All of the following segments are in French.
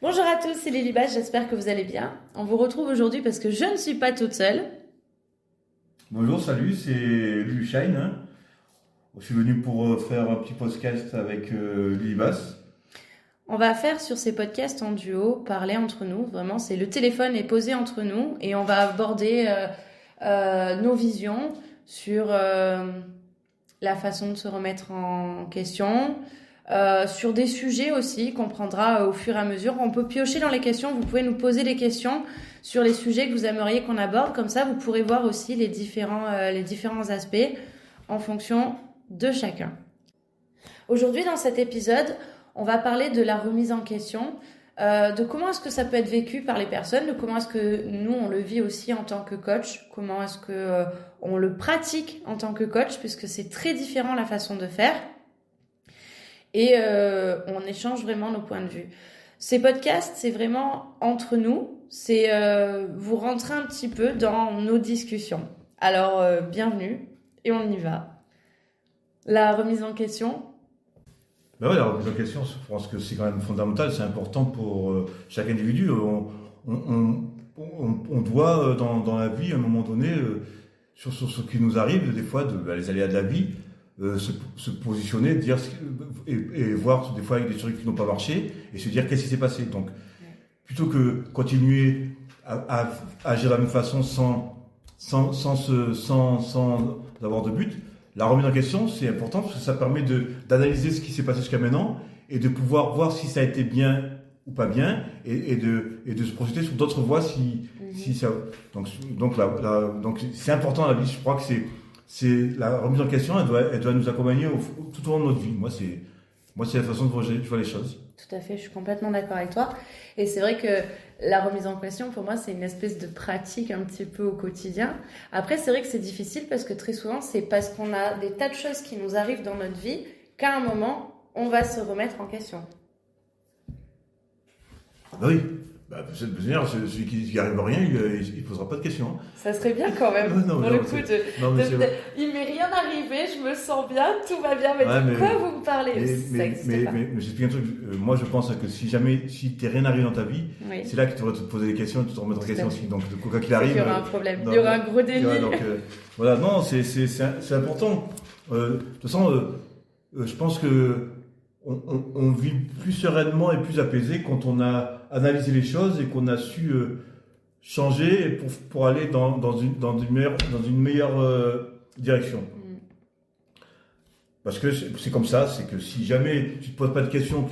Bonjour à tous, c'est Lily Bache, j'espère que vous allez bien. On vous retrouve aujourd'hui parce que je ne suis pas toute seule. Bonjour, salut, c'est Lulu Shine, hein. Je suis venu pour faire un petit podcast avec Lily Bass. On va faire sur ces podcasts en duo, parler entre nous. Vraiment, c'est le téléphone est posé entre nous et on va aborder nos visions sur la façon de se remettre en question, sur des sujets aussi qu'on prendra au fur et à mesure. On peut piocher dans les questions, vous pouvez nous poser des questions sur les sujets que vous aimeriez qu'on aborde. Comme ça, vous pourrez voir aussi les différents aspects en fonction de chacun. Aujourd'hui, dans cet épisode, on va parler de la remise en question, de comment est-ce que ça peut être vécu par les personnes, de comment est-ce que nous, on le vit aussi en tant que coach, comment est-ce que on le pratique en tant que coach, puisque c'est très différent la façon de faire. Et on échange vraiment nos points de vue. Ces podcasts, c'est vraiment entre nous, c'est vous rentrer un petit peu dans nos discussions. Alors, bienvenue, et on y va. La remise en question. Ben ouais, la remise en question, je pense que c'est quand même fondamental, c'est important pour chaque individu. On doit, dans la vie, à un moment donné, sur ce qui nous arrive, des fois, les aléas de la vie, se positionner, dire et voir des fois avec des trucs qui n'ont pas marché et se dire qu'est-ce qui s'est passé. Donc, plutôt que continuer à agir de la même façon sans avoir de but, la remise en question, c'est important parce que ça permet d'analyser ce qui s'est passé jusqu'à maintenant et de pouvoir voir si ça a été bien ou pas bien et de se projeter sur d'autres voies si ça. Donc c'est important dans la vie. Je crois que c'est la remise en question, elle doit nous accompagner tout au long de notre vie. Moi, c'est la façon dont je vois les choses. Tout à fait, je suis complètement d'accord avec toi. Et c'est vrai que la remise en question, pour moi, c'est une espèce de pratique un petit peu au quotidien. Après, c'est vrai que c'est difficile parce que très souvent, c'est parce qu'on a des tas de choses qui nous arrivent dans notre vie qu'à un moment, on va se remettre en question. Ah oui. Celui qui n'y arrive à rien, il ne posera pas de questions. Ça serait bien quand même. Non, pour le coup, il m'est rien arrivé, je me sens bien, tout va bien, mais de quoi vous me parlez? Mais j'explique un truc. Moi, je pense que si t'es rien arrivé dans ta vie, c'est là que tu devrais te poser des questions et te remettre en question aussi. Donc, quoi qu'il arrive. Il y aura un problème, il y aura un gros déni. Voilà, non, c'est important. De toute façon, je pense que on vit plus sereinement et plus apaisé quand on a analysé les choses et qu'on a su changer pour aller dans une meilleure direction. Parce que c'est comme ça, c'est que si jamais tu te poses pas de questions,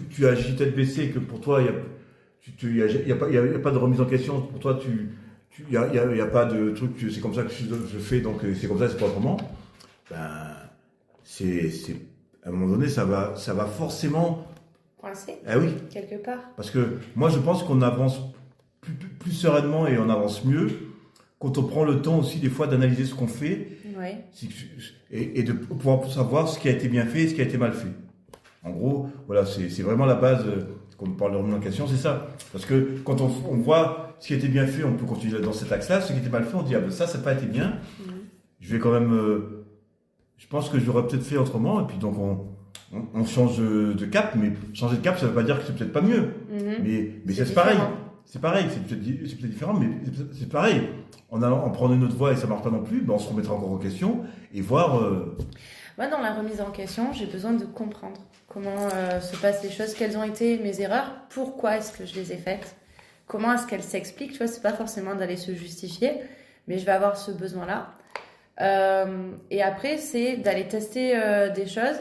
tu agis tête baissée, que pour toi il y a pas de remise en question, pour toi il y a pas de truc, c'est comme ça que je fais, donc c'est comme ça, c'est pas autrement. À un moment donné, ça va forcément coincé. Ah oui. Quelque part. Parce que moi, je pense qu'on avance plus sereinement et on avance mieux quand on prend le temps aussi des fois d'analyser ce qu'on fait et de pouvoir savoir ce qui a été bien fait et ce qui a été mal fait. En gros, voilà, c'est vraiment la base quand on parle de remise en question, c'est ça. Parce que quand on voit ce qui a été bien fait, on peut continuer dans cet axe-là. Ce qui était mal fait, on dit ça n'a pas été bien. Je vais quand même. Je pense que j'aurais peut-être fait autrement, et puis donc on change de cap, mais changer de cap, ça ne veut pas dire que c'est peut-être pas mieux. Mais c'est pareil. C'est pareil, c'est peut-être différent, mais c'est pareil. En prenant une autre voie et ça ne marche pas non plus, on se remettra encore en question et voir. Moi, dans la remise en question, j'ai besoin de comprendre comment se passent les choses, quelles ont été mes erreurs, pourquoi est-ce que je les ai faites, comment est-ce qu'elles s'expliquent. Tu vois, c'est pas forcément d'aller se justifier, mais je vais avoir ce besoin-là. Et après, c'est d'aller tester des choses,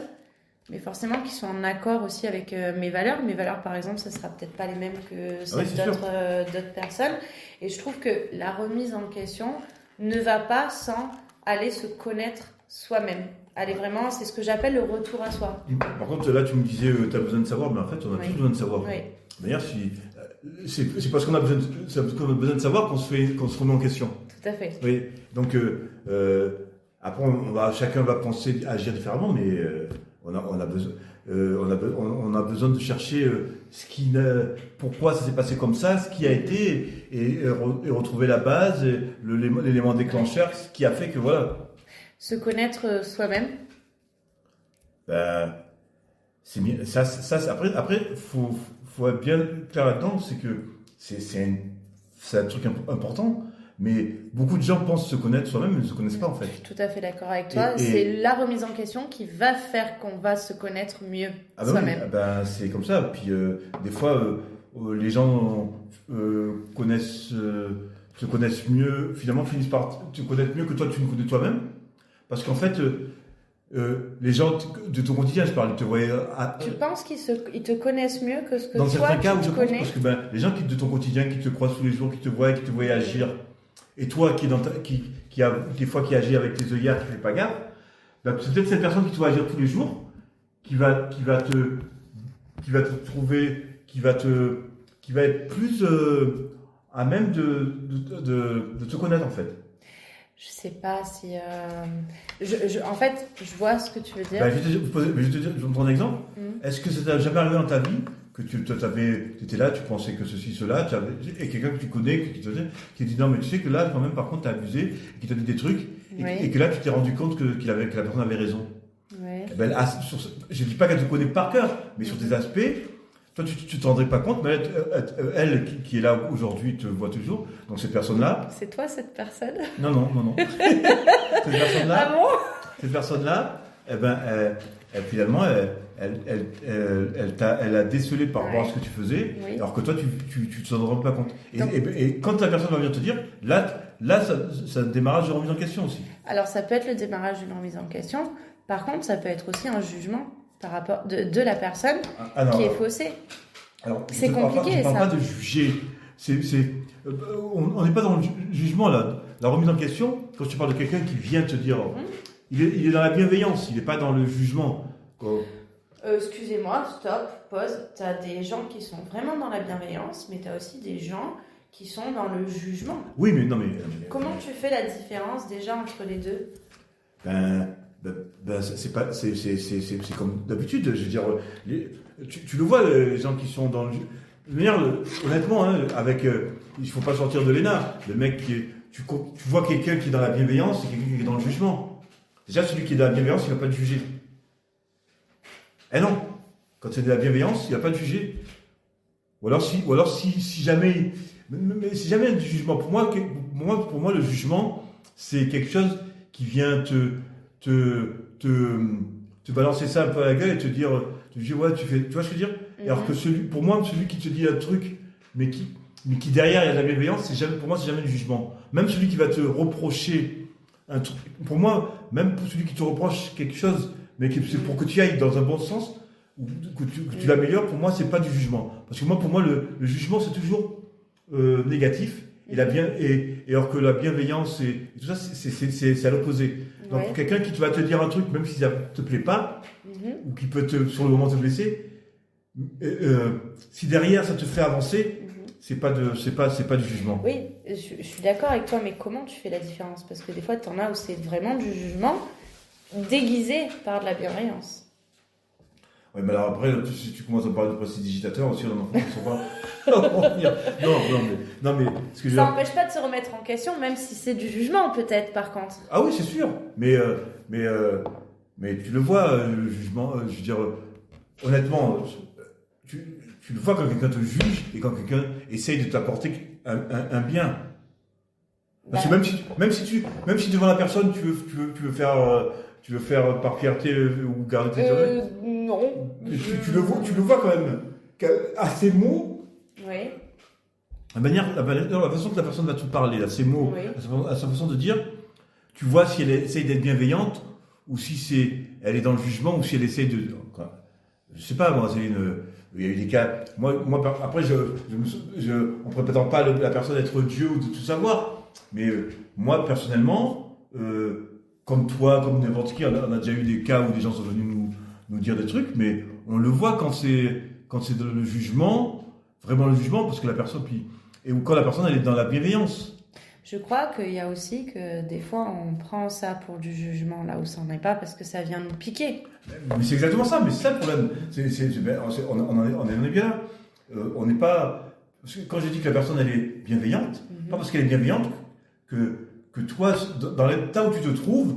mais forcément qui sont en accord aussi avec mes valeurs. Mes valeurs, par exemple, ça sera peut-être pas les mêmes que celles d'autres personnes. Et je trouve que la remise en question ne va pas sans aller se connaître soi-même. Aller vraiment, c'est ce que j'appelle le retour à soi. Par contre, là, tu me disais, tu as besoin de savoir, mais en fait, on a tous besoin de savoir. Oui. D'ailleurs, c'est parce qu'on a besoin de savoir qu'on se remet en question. Tout à fait. Oui. Donc après, chacun va penser agir différemment, mais on a besoin de chercher pourquoi ça s'est passé comme ça, ce qui a été et retrouver la base, l'élément déclencheur, ce qui a fait que voilà. Se connaître soi-même. C'est bien. Après, faut faut être bien clair là-dedans, c'est que c'est un truc important, mais beaucoup de gens pensent se connaître soi-même, mais ne se connaissent pas en fait. Je suis tout à fait d'accord avec toi. C'est la remise en question qui va faire qu'on va se connaître mieux soi-même. Oui, c'est comme ça. Puis des fois, les gens se connaissent mieux, finalement finissent par te connaître mieux que toi tu ne connais toi-même. Parce qu'en fait, les gens de ton quotidien, je parle, ils te voient. Tu penses qu'ils te connaissent mieux que ce que dans toi certains cas, tu je connais? pense, parce que les gens de ton quotidien, qui te croisent tous les jours, qui te voient agir, et toi qui a des fois qui agit avec tes œillères, qui ne fait pas gaffe, c'est peut-être cette personne qui te voit agir tous les jours, qui va te trouver, qui va être plus à même de te connaître en fait. Je sais pas si. En fait, je vois ce que tu veux dire. Je vais te prendre un exemple. Est-ce que ça t'a jamais arrivé dans ta vie que tu étais là, tu pensais que ceci, cela, et quelqu'un que tu connais qui dit non, mais tu sais que là, quand même, par contre, t'as abusé, qui t'a dit des trucs, et que là, tu t'es rendu compte que la personne avait raison. Ouais. Je dis pas qu'elle te connaît par cœur, mais sur des aspects. Toi, tu ne t'en rendrais pas compte, mais elle qui est là aujourd'hui te voit toujours. Donc, cette personne-là. C'est toi, cette personne? Non. Cette personne-là. Ah bon? Cette personne-là, finalement, elle a décelé par rapport à ce que tu faisais, alors que toi, tu ne t'en rends pas compte. Et quand la personne va venir te dire, là c'est un démarrage de remise en question aussi. Alors, ça peut être le démarrage d'une remise en question. Par contre, ça peut être aussi un jugement par rapport de la personne qui est faussée. Alors, c'est compliqué, je ne parle pas de juger. On n'est pas dans le jugement, là. La remise en question, quand tu parles de quelqu'un qui vient te dire, il est dans la bienveillance, il n'est pas dans le jugement. Excusez-moi, stop, pause. Tu as des gens qui sont vraiment dans la bienveillance, mais tu as aussi des gens qui sont dans le jugement. Oui, mais non, mais... Comment tu fais la différence déjà entre les deux? C'est comme d'habitude, je veux dire, tu le vois, les gens qui sont dans le... Honnêtement, il faut pas sortir de l'ENA. Le mec tu vois quelqu'un qui est dans la bienveillance et quelqu'un qui est dans le jugement. Déjà, celui qui est dans la bienveillance, il va pas te juger. Eh non, quand c'est de la bienveillance, il va pas te juger. Ou alors si jamais, mais si jamais il y a du jugement, pour moi, le jugement, c'est quelque chose qui vient te balancer ça un peu à la gueule et te dire ouais, tu vois ce que je veux dire? Alors que pour moi, celui qui te dit un truc, mais qui derrière il y a de la bienveillance, pour moi, c'est jamais du jugement. Même celui qui va te reprocher un truc, pour moi, même pour celui qui te reproche quelque chose, mais c'est pour que tu ailles dans un bon sens, ou que tu l'améliores, pour moi, c'est pas du jugement. Parce que pour moi, le jugement, c'est toujours négatif. Et alors que la bienveillance et tout ça, c'est à l'opposé. Donc, pour quelqu'un qui va te dire un truc, même si ça ne te plaît pas, ou qui peut sur le moment te blesser, si derrière ça te fait avancer, c'est pas du jugement. Oui, je suis d'accord avec toi, mais comment tu fais la différence? Parce que des fois, tu en as où c'est vraiment du jugement déguisé par de la bienveillance. Oui, mais alors après, si tu commences à parler de prestidigitateur aussi, on ne sont pas. Non, mais ce que ça n'empêche pas de se remettre en question, même si c'est du jugement, peut-être, par contre. Ah oui, c'est sûr. Mais tu le vois, le jugement, je veux dire, honnêtement, tu le vois quand quelqu'un te juge et quand quelqu'un essaye de t'apporter un bien. Parce que même si devant la personne, tu veux faire par fierté ou garder tes oreilles. Non. Tu le vois quand même. À ces mots. Oui. La façon que la personne va te parler, à ces mots, à sa façon de dire, tu vois si elle essaye d'être bienveillante ou si elle est dans le jugement ou si elle essaye de. Je sais pas, moi, il y a eu des cas. Moi après, on ne prétend pas la personne être Dieu ou de tout savoir. Mais moi, personnellement, comme toi, comme n'importe qui, on a déjà eu des cas où des gens sont venus nous dire des trucs, mais on le voit quand c'est dans le jugement, vraiment le jugement, parce que la personne, et quand la personne elle est dans la bienveillance. Je crois qu'il y a aussi que des fois on prend ça pour du jugement là où ça n'en est pas parce que ça vient nous piquer. Mais c'est exactement ça, mais c'est ça le problème. On est bien là. On n'est pas. Parce que quand je dis que la personne elle est bienveillante, pas parce qu'elle est bienveillante que toi, dans l'état où tu te trouves,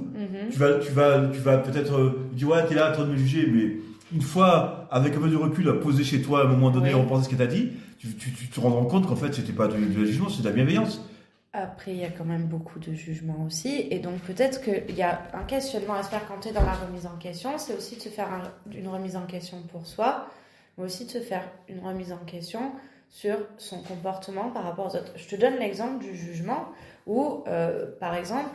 tu vas peut-être dire ouais, t'es là en train de me juger, une fois, avec un peu de recul, à poser chez toi à un moment donné, Oui. repenser ce que tu as dit, tu te rendras compte qu'en fait, c'était pas du jugement, c'est de la bienveillance. Après, il y a quand même beaucoup de jugements aussi. Et donc, peut-être qu'il y a un questionnement à se faire quand tu es dans la remise en question. C'est aussi de se faire une remise en question pour soi, mais aussi de se faire une remise en question sur son comportement par rapport aux autres. Je te donne l'exemple du jugement où, par exemple,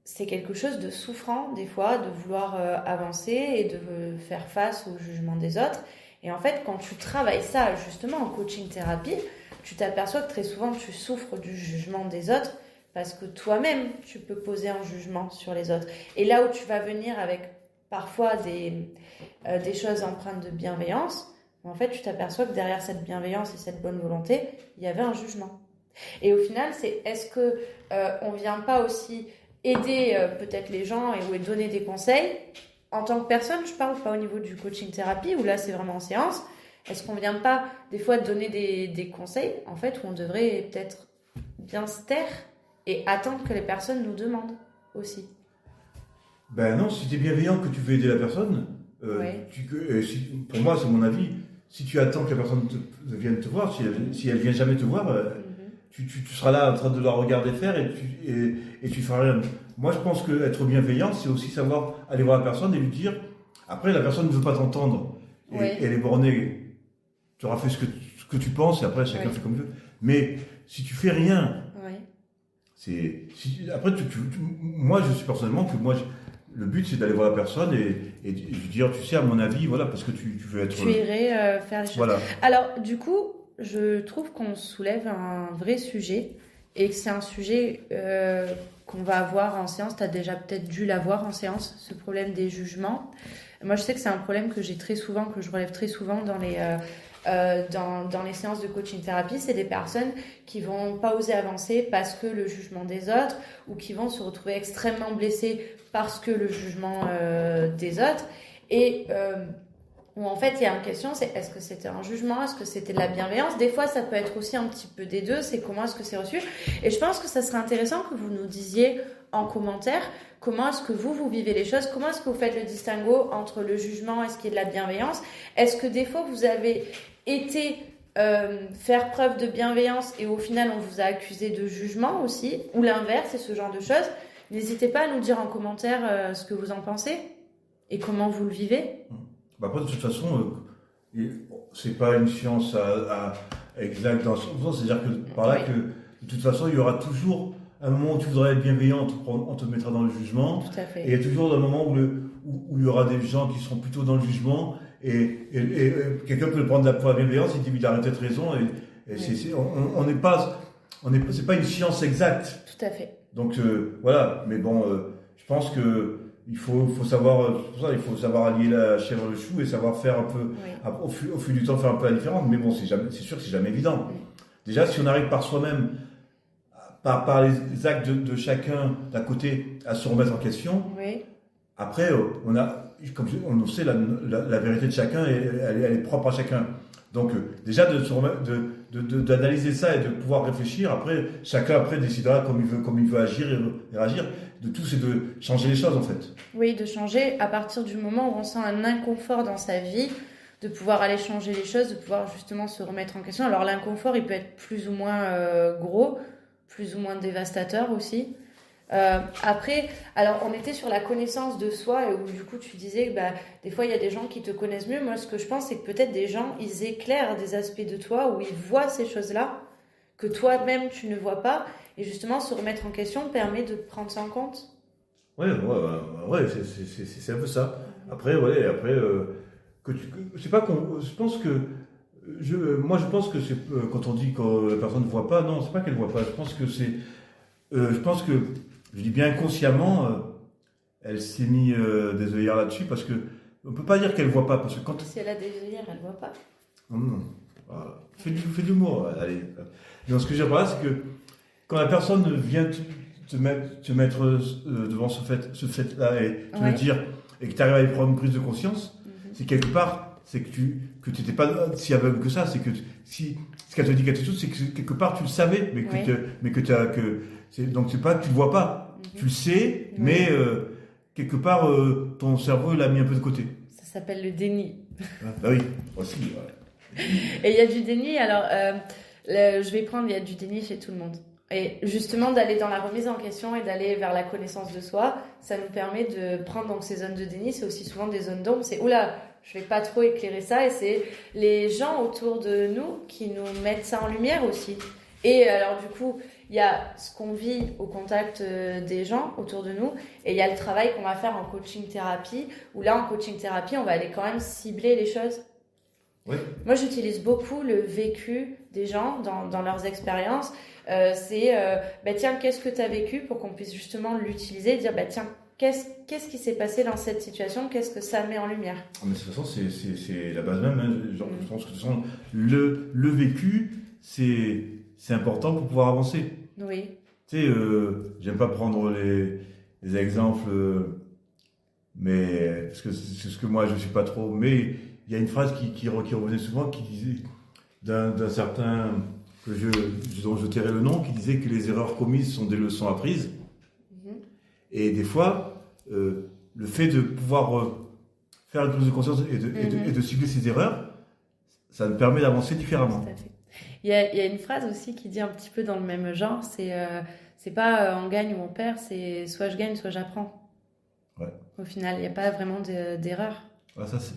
c'est quelque chose de souffrant des fois de vouloir avancer et de faire face au jugement des autres. Et en fait, quand tu travailles ça justement en coaching thérapie, tu t'aperçois que très souvent tu souffres du jugement des autres parce que toi-même tu peux poser un jugement sur les autres. Et là où tu vas venir avec parfois des choses empreintes de bienveillance, en fait tu t'aperçois que derrière cette bienveillance et cette bonne volonté, il y avait un jugement. Et au final, c'est est-ce que on vient pas aussi aider peut-être les gens ou donner des conseils en tant que personne, je parle pas au niveau du coaching thérapie où là c'est vraiment en séance. Est-ce qu'on vient pas des fois donner des conseils en fait où on devrait peut-être bien se taire et attendre que les personnes nous demandent aussi? Ben non, si tu es bienveillant, que tu veux aider la personne, Ouais. pour moi, c'est mon avis, si tu attends que la personne vienne te voir, si elle vient jamais te voir, tu seras là en train de la regarder faire et tu feras rien. Moi, je pense qu'être bienveillant, c'est aussi savoir aller voir la personne et lui dire. Après, la personne ne veut pas t'entendre et Ouais. elle est bornée. Tu auras fait ce que tu penses et après, chacun Ouais. fait comme il veut. Mais si tu fais rien, Ouais. après, moi, je suis personnellement que le but, c'est d'aller voir la personne et lui dire, tu sais, à mon avis, voilà, parce que tu veux être. Tu irais faire les choses. Voilà. Alors, du coup, je trouve qu'on soulève un vrai sujet et que c'est un sujet qu'on va avoir en séance. Tu as déjà peut-être dû l'avoir en séance, ce problème des jugements. Moi, je sais que c'est un problème que j'ai très souvent, que je relève très souvent dans les séances de coaching thérapie. C'est des personnes qui vont pas oser avancer parce que le jugement des autres ou qui vont se retrouver extrêmement blessés parce que le jugement des autres. Et où en fait il y a une question, c'est est-ce que c'était un jugement, est-ce que c'était de la bienveillance? Des fois ça peut être aussi un petit peu des deux, c'est comment est-ce que c'est reçu. Et je pense que ça serait intéressant que vous nous disiez en commentaire comment est-ce que vous vivez les choses, comment est-ce que vous faites le distinguo entre le jugement et ce qui est de la bienveillance. Est-ce que des fois vous avez été faire preuve de bienveillance et au final on vous a accusé de jugement aussi, ou l'inverse et ce genre de choses? N'hésitez pas à nous dire en commentaire ce que vous en pensez et comment vous le vivez. Bah après, de toute façon, c'est pas une science exacte dans ce sens. C'est-à-dire que par là Oui. que de toute façon, il y aura toujours un moment où tu voudrais être bienveillant, on te mettra dans le jugement. Tout à fait. Et il y a toujours un moment où il y aura des gens qui seront plutôt dans le jugement. Et quelqu'un peut le prendre pour la bienveillance, il dit il a peut-être raison. Et Oui. on n'est pas, c'est pas une science exacte. Tout à fait. Donc voilà, mais bon, je pense que il faut savoir, pour ça, il faut savoir allier la chèvre et le chou et savoir faire un peu, Oui. au fil du temps, faire un peu la différence. Mais bon, c'est sûr que c'est jamais évident. Déjà, si on arrive par soi-même, par les actes de chacun d'un côté, à se remettre en question, Oui. après, on sait, la vérité de chacun, elle est propre à chacun. Donc, déjà, d'analyser ça et de pouvoir réfléchir, après, chacun après décidera comme il veut agir et réagir. De tout, c'est de changer les choses, en fait. Oui, de changer à partir du moment où on sent un inconfort dans sa vie, de pouvoir aller changer les choses, de pouvoir justement se remettre en question. Alors l'inconfort, il peut être plus ou moins gros, plus ou moins dévastateur aussi. Après, alors on était sur la connaissance de soi et où du coup tu disais que des fois il y a des gens qui te connaissent mieux. Moi ce que je pense c'est que peut-être des gens ils éclairent des aspects de toi où ils voient ces choses-là que toi-même tu ne vois pas et justement se remettre en question permet de prendre ça en compte. Ouais, c'est un peu ça. Après, c'est pas je pense que moi je pense que c'est quand on dit que la personne ne voit pas, non, c'est pas qu'elle voit pas. Je pense que je dis bien consciemment, elle s'est mis des œillères là-dessus parce que on peut pas dire qu'elle voit pas parce que quand Si elle a des œillères, elle voit pas. non, non, voilà. Fais de l'humour, allez. Non, ce que je veux dire par là, c'est que quand la personne vient te mettre devant ce fait-là et te le dire et que tu arrives à y prendre une prise de conscience, c'est quelque part, c'est que tu n'étais pas si aveugle que ça, c'est que si ce qu'elle te dit quelque chose, c'est que quelque part tu le savais, donc c'est pas que tu le vois pas, tu le sais, mais quelque part ton cerveau l'a mis un peu de côté. Ça s'appelle le déni. Bah oui, aussi. Ouais. Et il y a du déni, alors je vais prendre, il y a du déni chez tout le monde. Et justement, d'aller dans la remise en question et d'aller vers la connaissance de soi, ça nous permet de prendre donc ces zones de déni. C'est aussi souvent des zones d'ombre. C'est oula, je vais pas trop éclairer ça. Et c'est les gens autour de nous qui nous mettent ça en lumière aussi. Et alors du coup, il y a ce qu'on vit au contact des gens autour de nous, et il y a le travail qu'on va faire en coaching thérapie, où là, en coaching thérapie, on va aller quand même cibler les choses. Oui. Moi, j'utilise beaucoup le vécu des gens dans leurs expériences. Tiens, qu'est-ce que tu as vécu, pour qu'on puisse justement l'utiliser et dire, tiens, qu'est-ce qui s'est passé dans cette situation, qu'est-ce que ça met en lumière. Mais de toute façon, c'est la base même. Hein. Genre, je pense que de toute façon, le vécu, c'est important pour pouvoir avancer. Oui. Tu sais, j'aime pas prendre les exemples, mais parce que c'est ce que moi je suis pas trop. Mais il y a une phrase qui revenait souvent, qui disait d'un certain dont je tairai le nom, qui disait que les erreurs commises sont des leçons apprises. Et des fois, le fait de pouvoir faire une prise de conscience et de cibler ses erreurs, ça nous permet d'avancer différemment. Tout à fait. Il y a une phrase aussi qui dit un petit peu dans le même genre, c'est pas on gagne ou on perd, c'est soit je gagne, soit j'apprends. Ouais. Au final, il n'y a pas vraiment d'erreur. Ça c'est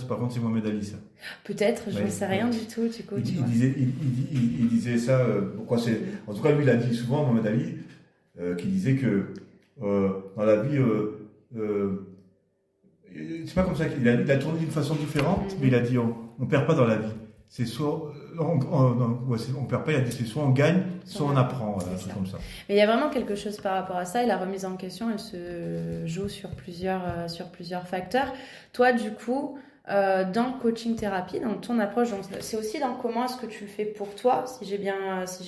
par contre c'est Mohamed Ali, ça. Peut-être, je ne sais rien du tout, du coup. Il disait ça, en tout cas lui il a dit souvent, Mohamed Ali, qui disait que dans la vie, c'est pas comme ça qu'il a tourné d'une façon différente, mais il a dit on perd pas dans la vie. C'est soit on perd pas, il a dit c'est soit on gagne, soit on apprend, un truc comme ça. Mais il y a vraiment quelque chose par rapport à ça, et la remise en question, elle se joue sur plusieurs facteurs. Toi, du coup, dans coaching thérapie, dans ton approche, donc c'est aussi dans comment est-ce que tu le fais pour toi, si j'ai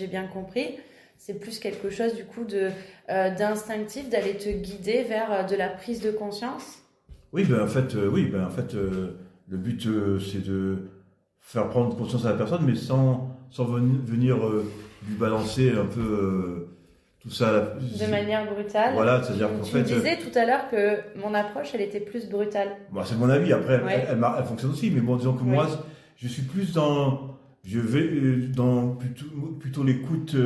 bien compris. C'est plus quelque chose du coup d'instinctif, d'aller te guider vers de la prise de conscience. Oui, en fait, le but c'est de faire prendre conscience à la personne, mais sans venir lui balancer un peu tout ça. De manière brutale. Voilà, c'est-à-dire qu'en fait. Tu disais tout à l'heure que mon approche, elle était plus brutale. Bon, c'est mon avis. Après, elle fonctionne aussi, mais bon, disons que moi, je suis plus je vais dans plutôt l'écoute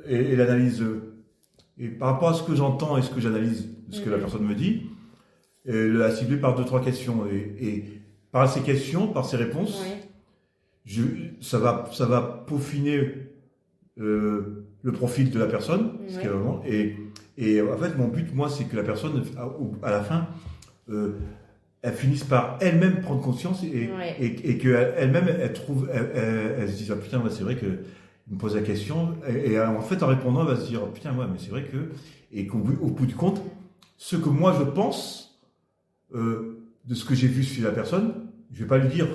et l'analyse. Et par rapport à ce que j'entends et ce que j'analyse, ce que la personne me dit, la cibler par 2-3 questions. Et par ces questions, par ces réponses, ça va peaufiner le profil de la personne, ce qu'elle a vraiment. Et en fait, mon but, moi, c'est que la personne, à la fin, elle finisse par elle-même prendre conscience et qu'elle-même, elle se dise, ah, putain, c'est vrai que il me pose la question, et en fait, en répondant, elle va se dire, oh, putain, mais c'est vrai que, et qu'au bout du compte, ce que moi je pense de ce que j'ai vu chez la personne, je vais pas lui dire.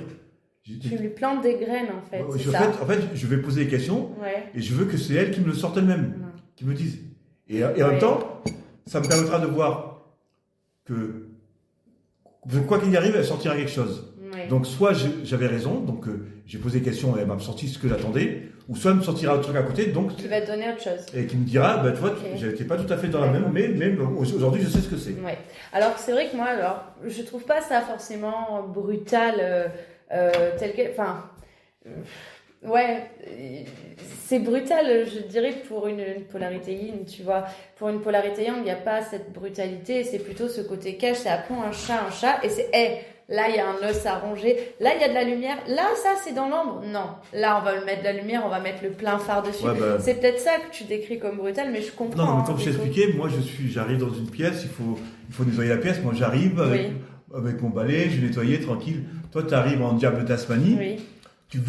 Tu lui plantes des graines, en fait. En fait, je vais poser des questions, et je veux que c'est elle qui me le sorte elle-même, qui me dise. Et en même temps, ça me permettra de voir que, quoi qu'il y arrive, elle sortira quelque chose. Donc, soit j'avais raison, donc j'ai posé des questions et elle m'a sorti ce que j'attendais, ou soit elle me sortira un truc à côté, donc. Qui va te donner autre chose. Et qui me dira, tu vois, j'étais pas tout à fait dans la même, mais aujourd'hui je sais ce que c'est. Ouais. Alors, c'est vrai que moi, je trouve pas ça forcément brutal, tel quel. Enfin. C'est brutal, je dirais, pour une polarité yin, tu vois. Pour une polarité yang, il n'y a pas cette brutalité, c'est plutôt ce côté cash, c'est appelons un chat, et c'est, là, il y a un os à ronger, là, il y a de la lumière, là, ça, c'est dans l'ombre. Non, là, on va mettre de la lumière, on va mettre le plein phare dessus. C'est peut-être ça que tu décris comme brutal, mais je comprends. Non, mais comme je t'ai expliqué, moi, j'arrive dans une pièce, il faut nettoyer la pièce, moi, j'arrive avec mon balai, je vais nettoyer, tranquille. Toi, tu arrives en diable Tasmanie. Tu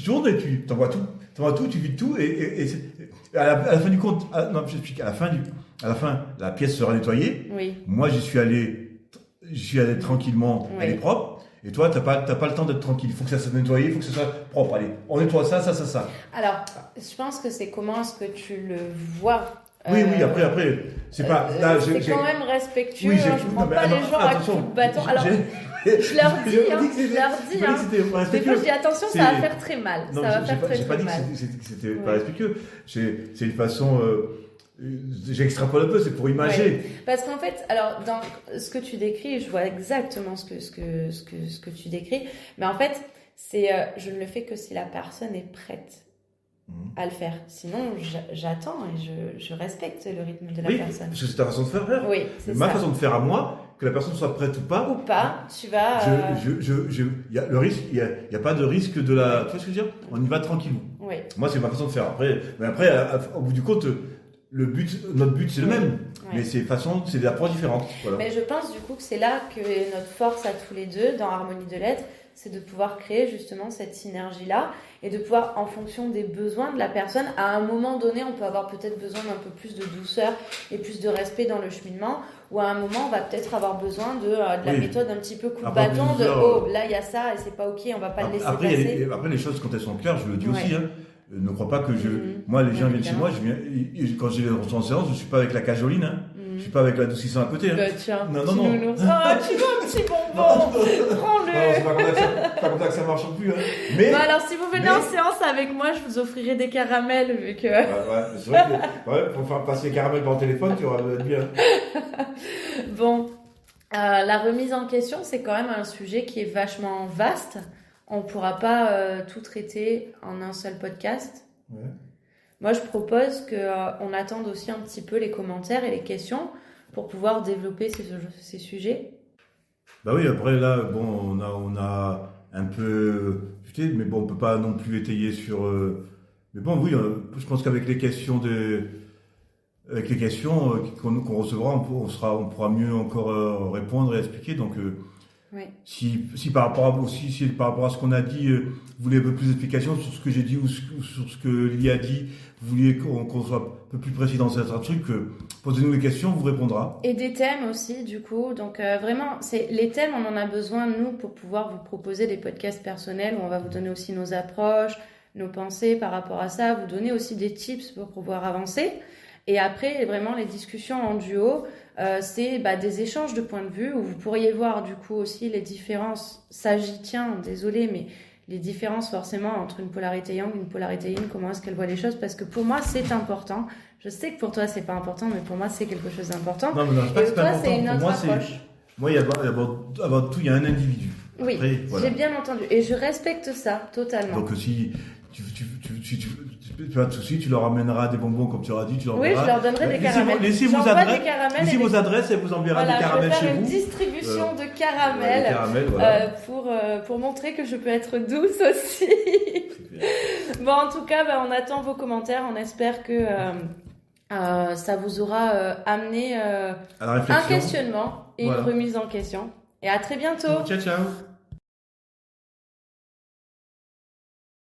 tournes et tu t'envoies tout, tu vides tout, et à la fin du compte, non, je t'explique, à la fin, la pièce sera nettoyée. Moi, j'y suis allé tranquillement, elle est propre. Et toi, t'as pas le temps d'être tranquille. Il faut que ça soit nettoyé, il faut que ça soit propre. Allez, on nettoie ça. Alors, je pense que c'est comment est-ce que tu le vois. Oui, après, c'est pas. Là, c'est quand même respectueux. Je prends pas les gens à coups de bâton. Alors, je leur dis. Des fois, je dis attention, ça va faire très mal. Non, j'ai pas dit que c'était pas respectueux. C'est une façon. j'extrapole un peu, c'est pour imager. Ouais. Parce qu'en fait, alors dans ce que tu décris, je vois exactement ce que tu décris, mais en fait, c'est je ne le fais que si la personne est prête à le faire. Sinon, j'attends et je respecte le rythme de la personne. Parce que c'est ta façon de faire. Oui, c'est ma ça. façon de faire à moi, que la personne soit prête ou pas. Tu vas. Il y a le risque, il y a pas de risque de la. Tu vois ce que je veux dire? On y va tranquillement. Oui. Moi, c'est ma façon de faire. Après, au bout du compte, notre but, c'est le même. Ouais. Mais c'est des approches différentes. Voilà. Mais je pense du coup que c'est là que notre force à tous les deux, dans Harmonie de l'être, c'est de pouvoir créer justement cette synergie-là et de pouvoir, en fonction des besoins de la personne, à un moment donné, on peut avoir peut-être besoin d'un peu plus de douceur et plus de respect dans le cheminement, ou à un moment, on va peut-être avoir besoin de la méthode un petit peu coup de bâton, là, il y a ça et c'est pas ok, on va pas le laisser passer. Après, les choses, quand elles sont claires, je le dis aussi, hein, ne crois pas que moi, les gens viennent chez moi, quand je les reçois en séance, je suis pas avec la cajoline, hein. Je suis pas avec l'adoucissant à côté. Hein. Bah, tiens, non. Oh, tu veux un petit bonbon? Prends-le. Non, c'est pas comme ça que ça marche non plus. Hein. Mais alors, si vous venez en séance avec moi, je vous offrirai des caramels vu que. C'est vrai que pour faire passer les caramels par téléphone, tu auras bien. Bon, la remise en question, c'est quand même un sujet qui est vachement vaste. On ne pourra pas tout traiter en un seul podcast. Ouais. Moi, je propose qu'on attende aussi un petit peu les commentaires et les questions pour pouvoir développer ces sujets. Bah oui, après là, bon, on a un peu, mais bon, on peut pas non plus étayer sur. Mais bon, oui, je pense qu'avec les questions qu'on recevra, on pourra mieux encore répondre et expliquer. Donc, oui. Si par rapport à ce qu'on a dit, vous voulez un peu plus d'explications sur ce que j'ai dit ou sur ce que Lily a dit, vous voulez qu'on soit un peu plus précis dans certains trucs, posez-nous les questions, on vous répondra. Et des thèmes aussi, du coup. Donc vraiment, les thèmes, on en a besoin, nous, pour pouvoir vous proposer des podcasts personnels où on va vous donner aussi nos approches, nos pensées par rapport à ça, vous donner aussi des tips pour pouvoir avancer. Et après, vraiment, les discussions en duo, c'est des échanges de points de vue où vous pourriez voir du coup aussi les différences sagittiens, désolé, mais les différences forcément entre une polarité yang et une polarité yin, comment est-ce qu'elle voit les choses, parce que pour moi c'est important. Je sais que pour toi c'est pas important, mais pour moi c'est quelque chose d'important. Non, mais non, et pour toi c'est une autre approche. Moi, avant tout, il y a un individu. Oui, après, voilà. J'ai bien entendu et je respecte ça totalement. Donc si tu as de soucis, tu leur amèneras des bonbons comme tu auras dit, tu leur je leur donnerai des caramels. Laissez vos adresses et vous enverra des caramels chez vous. Je vais faire une distribution de caramels, pour montrer que je peux être douce aussi. Bon, en tout cas, on attend vos commentaires. On espère que ça vous aura amené un questionnement et une remise en question. Et à très bientôt. Ciao.